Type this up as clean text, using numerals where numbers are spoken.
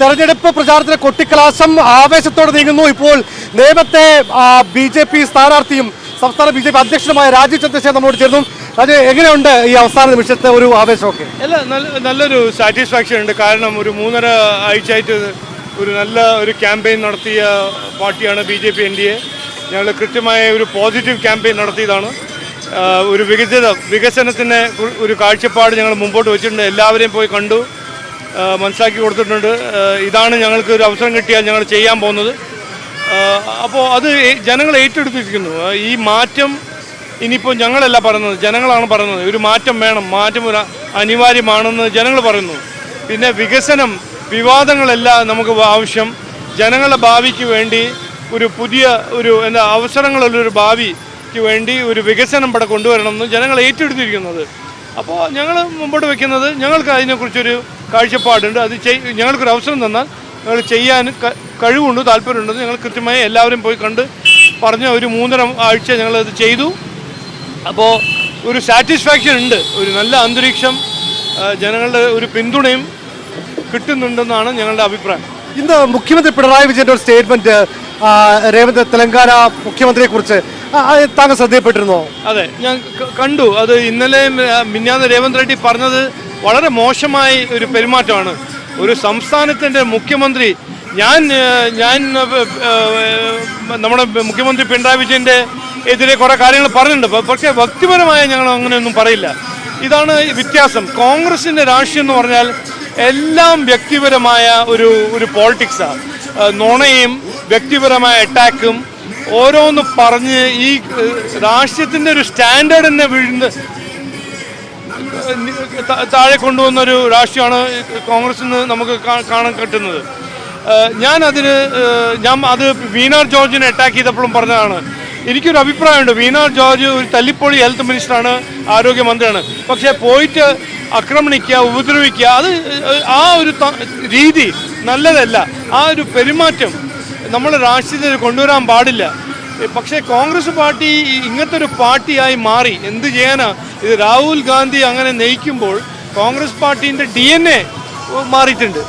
തെരഞ്ഞെടുപ്പ് പ്രചാരണത്തിലെ കൊട്ടിക്കലാശം ആവേശത്തോടെ നീങ്ങുന്നു. ഇപ്പോൾ നേരത്തെ BJP സ്ഥാനാർത്ഥിയും സംസ്ഥാന BJP അധ്യക്ഷനുമായ രാജീവ് ചന്ദ്രശേഖർ നമ്മോട് ചേർന്നു. രാജീവ്, എങ്ങനെയുണ്ട് ഈ അവസാന നിമിഷത്തെ ഒരു ആവേശമൊക്കെ? നല്ലൊരു സാറ്റിസ്ഫാക്ഷൻ ഉണ്ട്. കാരണം ഒരു 3.5 ആഴ്ചയായിട്ട് ഒരു ക്യാമ്പയിൻ നടത്തിയ പാർട്ടിയാണ് BJP NDA. ഞങ്ങൾ കൃത്യമായ ഒരു പോസിറ്റീവ് ക്യാമ്പയിൻ നടത്തിയതാണ്. ഒരു വികസനത്തിന് ഒരു കാഴ്ചപ്പാട് ഞങ്ങൾ മുമ്പോട്ട് വെച്ചിട്ടുണ്ട്. എല്ലാവരെയും പോയി കണ്ടു, മനസ്സിലാക്കി കൊടുത്തിട്ടുണ്ട്. ഇതാണ് ഞങ്ങൾക്ക് ഒരു അവസരം കിട്ടിയാൽ ഞങ്ങൾ ചെയ്യാൻ പോകുന്നത്. അപ്പോൾ അത് ജനങ്ങൾ ഏറ്റെടുത്തിരിക്കുന്നു. ഈ മാറ്റം ഇനിയിപ്പോൾ ഞങ്ങളല്ല പറയുന്നത്, ജനങ്ങളാണ് പറയുന്നത്. ഒരു മാറ്റം വേണം, മാറ്റം ഒരു അനിവാര്യമാണെന്ന് ജനങ്ങൾ പറയുന്നു. പിന്നെ വികസനം, വിവാദങ്ങളെല്ലാം നമുക്ക് ആവശ്യം. ജനങ്ങളുടെ ഭാവിക്ക് വേണ്ടി പുതിയ അവസരങ്ങളുള്ളൊരു ഭാവിക്ക് വേണ്ടി ഒരു വികസനം ഇവിടെ കൊണ്ടുവരണമെന്ന് ജനങ്ങൾ ഏറ്റെടുത്തിരിക്കുന്നത്. അപ്പോൾ ഞങ്ങൾ മുമ്പോട്ട് വയ്ക്കുന്നത്, ഞങ്ങൾക്ക് അതിനെക്കുറിച്ചൊരു കാഴ്ചപ്പാടുണ്ട്. അത് ഞങ്ങൾക്കൊരു അവസരം തന്നാൽ ഞങ്ങൾ ചെയ്യാൻ കഴിവുണ്ട്, താല്പര്യമുണ്ടെന്ന് ഞങ്ങൾ കൃത്യമായി എല്ലാവരും പോയി കണ്ട് പറഞ്ഞ ഒരു 3.5 ആഴ്ച ഞങ്ങളത് ചെയ്തു. അപ്പോൾ ഒരു സാറ്റിസ്ഫാക്ഷൻ ഉണ്ട്, ഒരു നല്ല അന്തരീക്ഷം, ജനങ്ങളുടെ ഒരു പിന്തുണയും കിട്ടുന്നുണ്ടെന്നാണ് ഞങ്ങളുടെ അഭിപ്രായം. ഇന്ന് മുഖ്യമന്ത്രി പിണറായി വിജയന്റെ ഒരു സ്റ്റേറ്റ്മെന്റ് തെലങ്കാന മുഖ്യമന്ത്രിയെ കുറിച്ച് താങ്കൾ ശ്രദ്ധയിൽപ്പെട്ടിരുന്നോ? അതെ, ഞാൻ കണ്ടു. അത് ഇന്നലെ മിഞ്ഞാന്ന് രേവന്ത് റെഡ്ഡി പറഞ്ഞത് വളരെ മോശമായ ഒരു പെരുമാറ്റമാണ്. ഒരു സംസ്ഥാനത്തിൻ്റെ മുഖ്യമന്ത്രി, ഞാൻ നമ്മുടെ മുഖ്യമന്ത്രി പിണറായി വിജയൻ്റെ എതിരെ കുറേ കാര്യങ്ങൾ പറഞ്ഞിട്ടുണ്ട്. പക്ഷേ വ്യക്തിപരമായ ഞങ്ങൾ അങ്ങനെയൊന്നും പറയില്ല. ഇതാണ് വ്യത്യാസം. കോൺഗ്രസിൻ്റെ രാഷ്ട്രീയം എന്ന് പറഞ്ഞാൽ എല്ലാം വ്യക്തിപരമായ ഒരു പോളിറ്റിക്സാണ്. നുണയും വ്യക്തിപരമായ അറ്റാക്കും ഓരോന്ന് പറഞ്ഞ് ഈ രാഷ്ട്രീയത്തിൻ്റെ ഒരു സ്റ്റാൻഡേർഡ് തന്നെ താഴെ കൊണ്ടുവന്നൊരു രാഷ്ട്രീയമാണ് കോൺഗ്രസിൽ നിന്ന് നമുക്ക് കാണാൻ കിട്ടുന്നത്. ഞാൻ അത് വീണ ജോർജിനെ അറ്റാക്ക് ചെയ്തപ്പോഴും പറഞ്ഞതാണ്. എനിക്കൊരു അഭിപ്രായമുണ്ട്, വീണ ജോർജ് ഒരു തല്ലിപ്പൊളി ഹെൽത്ത് മിനിസ്റ്ററാണ്, ആരോഗ്യമന്ത്രിയാണ്. പക്ഷേ പോയിട്ട് ആക്രമണിക്കുക, ഉപദ്രവിക്കുക, അത് ആ ഒരു രീതി നല്ലതല്ല. ആ ഒരു പെരുമാറ്റം നമ്മൾ രാഷ്ട്രീയത്തിൽ കൊണ്ടുവരാൻ പാടില്ല. പക്ഷേ കോൺഗ്രസ് പാർട്ടി ഇങ്ങനത്തെ ഒരു പാർട്ടിയായി മാറി. എന്ത് ചെയ്യാനാ? ഇത് രാഹുൽ ഗാന്ധി അങ്ങനെ നയിക്കുമ്പോൾ കോൺഗ്രസ് പാർട്ടീൻ്റെ DNA മാറിയിട്ടുണ്ട്.